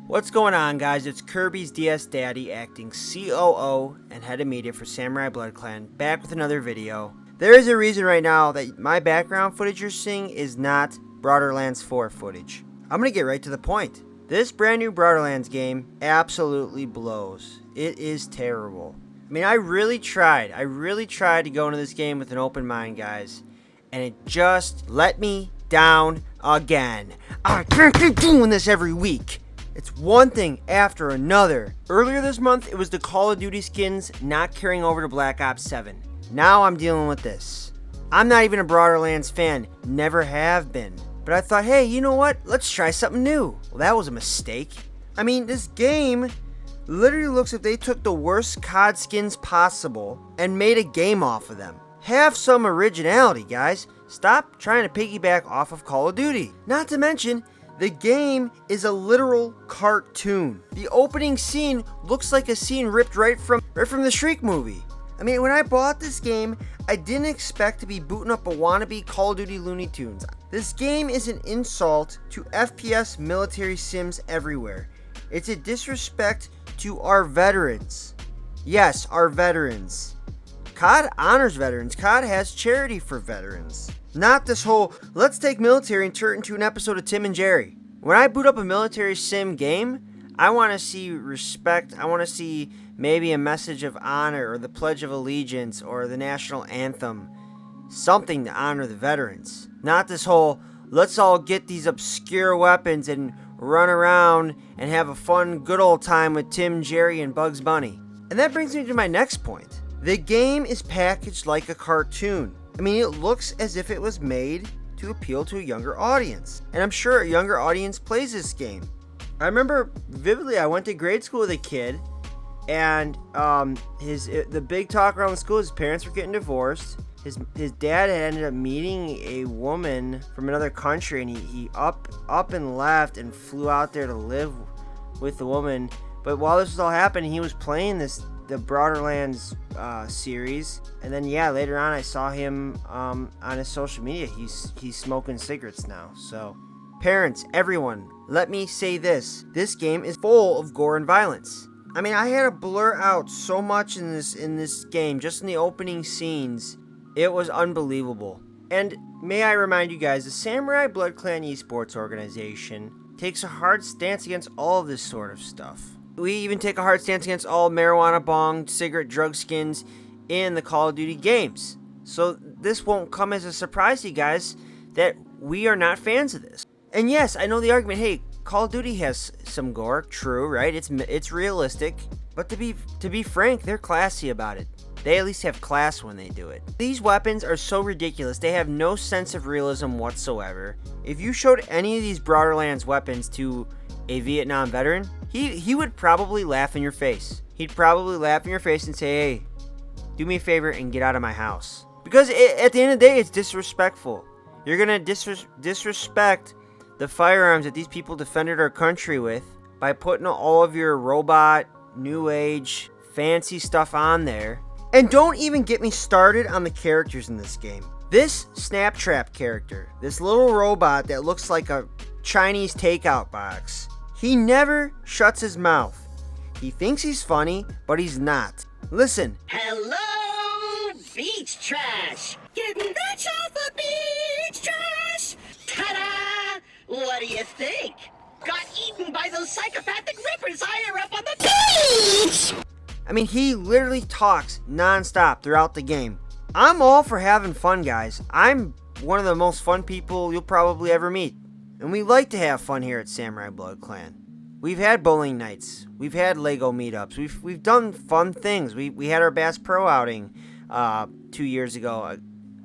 What's going on, guys? It's Kirby's DS Daddy acting COO and head of media for Samurai Blood Clan, back with another video. There is a reason right now that my background footage you're seeing is not Borderlands 4 footage. I'm going to get right to the point. This brand new Borderlands game absolutely blows. It is terrible. I mean, I really tried to go into this game with an open mind, guys, and it just let me down again. I can't keep doing this every week. It's one thing after another. Earlier this month, it was the Call of Duty skins not carrying over to Black Ops 7. Now I'm dealing with this. I'm not even a Borderlands fan, never have been. But I thought, hey, you know what? Let's try something new. Well, that was a mistake. I mean, this game literally looks like they took the worst COD skins possible and made a game off of them. Have some originality, guys. Stop trying to piggyback off of Call of Duty. Not to mention, the game is a literal cartoon. The opening scene looks like a scene ripped right from the Shriek movie. I mean, when I bought this game, I didn't expect to be booting up a wannabe Call of Duty Looney Tunes. This game is an insult to FPS military sims everywhere. It's a disrespect to our veterans. Yes, our veterans. COD honors veterans. COD has charity for veterans. Not this whole, let's take military and turn it into an episode of Tim and Jerry. When I boot up a military sim game, I want to see respect. I want to see maybe a message of honor or the Pledge of Allegiance or the national anthem. Something to honor the veterans. Not this whole, let's all get these obscure weapons and run around and have a fun, good old time with Tim, Jerry, and Bugs Bunny. And that brings me to my next point. The game is packaged like a cartoon. I mean, it looks as if it was made to appeal to a younger audience. And I'm sure a younger audience plays this game. I remember vividly, I went to grade school with a kid, and the big talk around the school, his parents were getting divorced. His dad had ended up meeting a woman from another country, and he up and left and flew out there to live with the woman. But while this was all happening, he was playing the Borderlands series, and then later on I saw him on his social media. He's smoking cigarettes now. So parents, everyone, let me say this game is full of gore and violence. I mean, I had to blur out so much in this game, just in the opening scenes. It was unbelievable. And may I remind you guys, the Samurai Blood Clan Esports organization takes a hard stance against all of this sort of stuff. We even take a hard stance against all marijuana, bong, cigarette, drug skins in the Call of Duty games. So this won't come as a surprise to you guys that we are not fans of this. And yes, I know the argument, hey, Call of Duty has some gore, true, right? It's realistic, but to be frank, they're classy about it. They at least have class when they do it. These weapons are so ridiculous, they have no sense of realism whatsoever. If you showed any of these Borderlands weapons to a Vietnam veteran, he would probably laugh in your face. He'd probably laugh in your face and say, hey, do me a favor and get out of my house. Because at the end of the day, it's disrespectful. You're going to disrespect the firearms that these people defended our country with by putting all of your robot, new age, fancy stuff on there. And don't even get me started on the characters in this game. This Snaptrap character, this little robot that looks like a Chinese takeout box, he never shuts his mouth. He thinks he's funny, but he's not. Listen. Hello, beach trash. Getting rich off the beach trash. Ta-da! What do you think? Got eaten by those psychopathic rippers higher up on the beach! I mean, he literally talks nonstop throughout the game. I'm all for having fun, guys. I'm one of the most fun people you'll probably ever meet. And we like to have fun here at Samurai Blood Clan. We've had bowling nights. We've had Lego meetups. We've done fun things. We had our Bass Pro outing 2 years ago.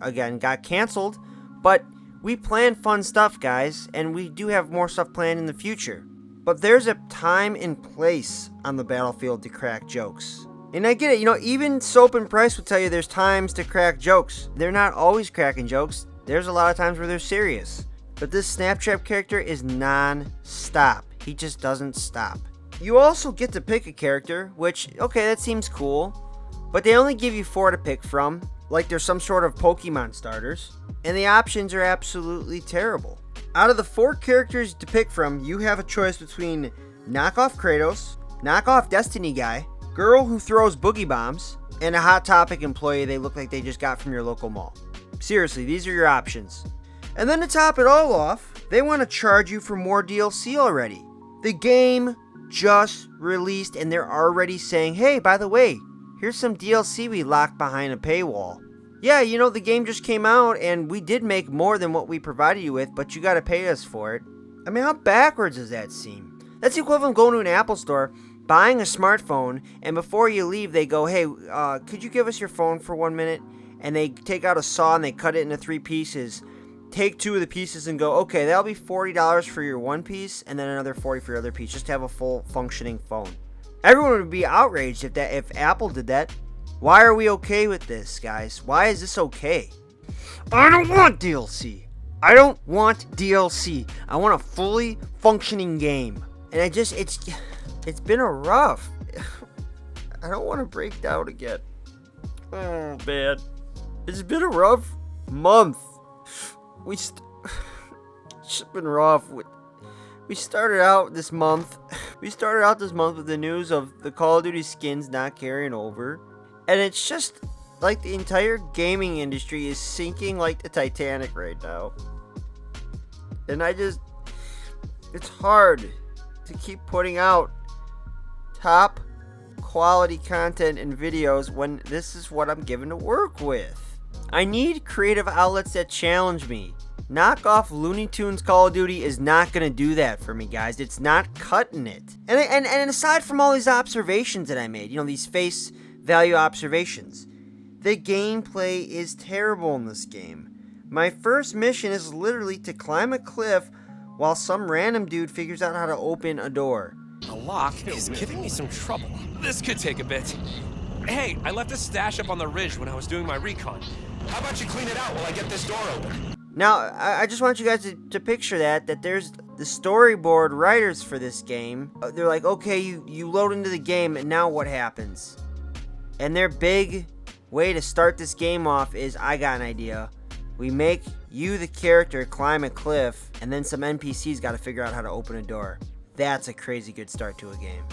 Again, got canceled. But we plan fun stuff, guys. And we do have more stuff planned in the future. But there's a time and place on the battlefield to crack jokes. And I get it. Even Soap and Price will tell you there's times to crack jokes. They're not always cracking jokes. There's a lot of times where they're serious. But this Snaptrap character is non-stop. He just doesn't stop. You also get to pick a character, which, okay, that seems cool. But they only give you 4 to pick from, like they're some sort of Pokemon starters. And the options are absolutely terrible. Out of the 4 characters to pick from, you have a choice between knockoff Kratos, knockoff Destiny guy, girl who throws boogie bombs, and a Hot Topic employee they look like they just got from your local mall. Seriously, these are your options. And then to top it all off, they want to charge you for more DLC already. The game just released and they're already saying, hey, by the way, here's some DLC we locked behind a paywall. Yeah, you know, the game just came out and we did make more than what we provided you with, but you gotta pay us for it. I mean, how backwards does that seem? That's the equivalent of going to an Apple store, buying a smartphone, and before you leave, they go, hey, could you give us your phone for 1 minute? And they take out a saw and they cut it into 3 pieces. Take 2 of the pieces and go, okay, that'll be $40 for your one piece, and then another $40 for your other piece, just to have a full functioning phone. Everyone would be outraged if Apple did that. Why are we okay with this, guys? Why is this okay? I don't want DLC. I don't want DLC. I want a fully functioning game. And it's been a rough. I don't want to break down again. Oh, man. It's been a rough month. It's just been rough. We started out this month with the news of the Call of Duty skins not carrying over. And it's just like the entire gaming industry is sinking like the Titanic right now. And it's hard to keep putting out top quality content and videos when this is what I'm given to work with. I need creative outlets that challenge me. Knockoff Looney Tunes Call of Duty is not going to do that for me, guys. It's not cutting it. And aside from all these observations that I made, you know, these face value observations, the gameplay is terrible in this game. My first mission is literally to climb a cliff while some random dude figures out how to open a door. The lock is giving me some trouble. This could take a bit. Hey, I left a stash up on the ridge when I was doing my recon. How about you clean it out while I get this door open? Now, I just want you guys to picture that there's the storyboard writers for this game. They're like, okay, you load into the game, and now what happens? And their big way to start this game off is, I got an idea. We make you, the character, climb a cliff, and then some NPCs got to figure out how to open a door. That's a crazy good start to a game.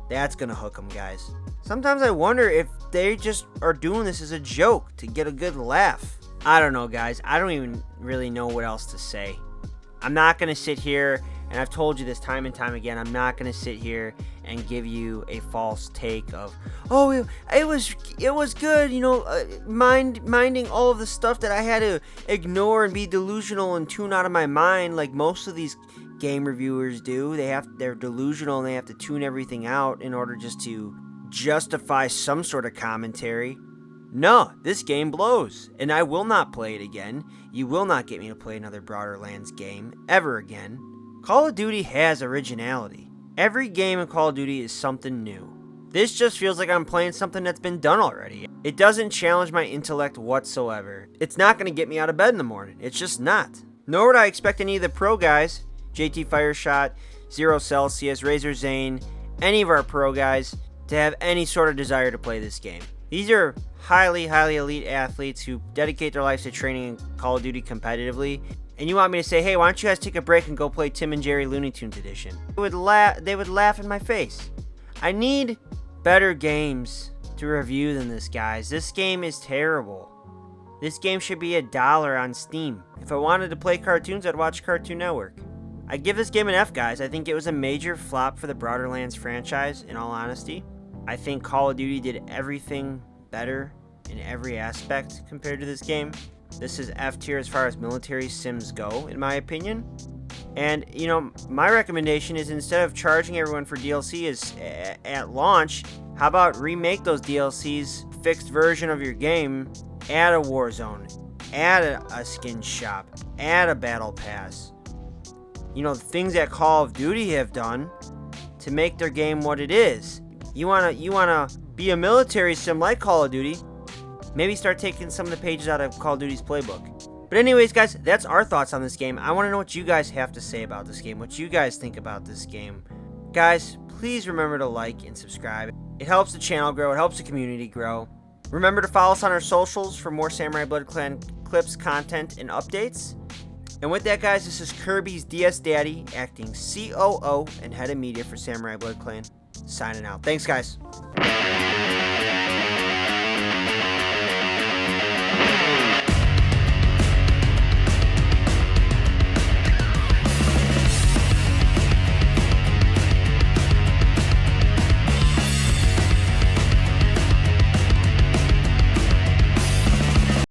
That's going to hook them, guys. Sometimes I wonder if they just are doing this as a joke to get a good laugh. I don't know, guys. I don't even really know what else to say. I'm not going to sit here, and I've told you this time and time again, I'm not going to sit here and give you a false take of, oh, it was good, you know, minding all of the stuff that I had to ignore and be delusional and tune out of my mind like most of these game reviewers do. They're delusional and they have to tune everything out in order just to justify some sort of commentary. No, this game blows, and I will not play it again. You will not get me to play another Borderlands game ever again. Call of Duty has originality. Every game in Call of Duty is something new. This just feels like I'm playing something that's been done already. It doesn't challenge my intellect whatsoever. It's not going to get me out of bed in the morning. It's just not. Nor would I expect any of the pro guys, JT Fireshot, Zero Celsius, Razor Zane, any of our pro guys, to have any sort of desire to play this game. These are highly elite athletes who dedicate their lives to training in Call of Duty competitively. And you want me to say, hey, why don't you guys take a break and go play Tim and Jerry Looney Tunes edition? They would laugh in my face. I need better games to review than this, guys. This game is terrible. This game should be $1 on Steam. If I wanted to play cartoons, I'd watch Cartoon Network. I give this game an F, guys. I think it was a major flop for the Borderlands franchise, in all honesty. I think Call of Duty did everything better in every aspect compared to this game. This is F tier as far as military sims go, in my opinion. And, you know, my recommendation is instead of charging everyone for DLC at launch, how about remake those DLCs, fixed version of your game, add a warzone, add a skin shop, add a battle pass. You know, the things that Call of Duty have done to make their game what it is. You wanna be a military sim like Call of Duty, maybe start taking some of the pages out of Call of Duty's playbook. But anyways, guys, that's our thoughts on this game. I want to know what you guys have to say about this game, what you guys think about this game. Guys, please remember to like and subscribe. It helps the channel grow, it helps the community grow. Remember to follow us on our socials for more Samurai Blood Clan clips, content, and updates. And with that, guys, this is Kirby's DS Daddy acting COO and head of media for Samurai Blood Clan, signing out. Thanks, guys.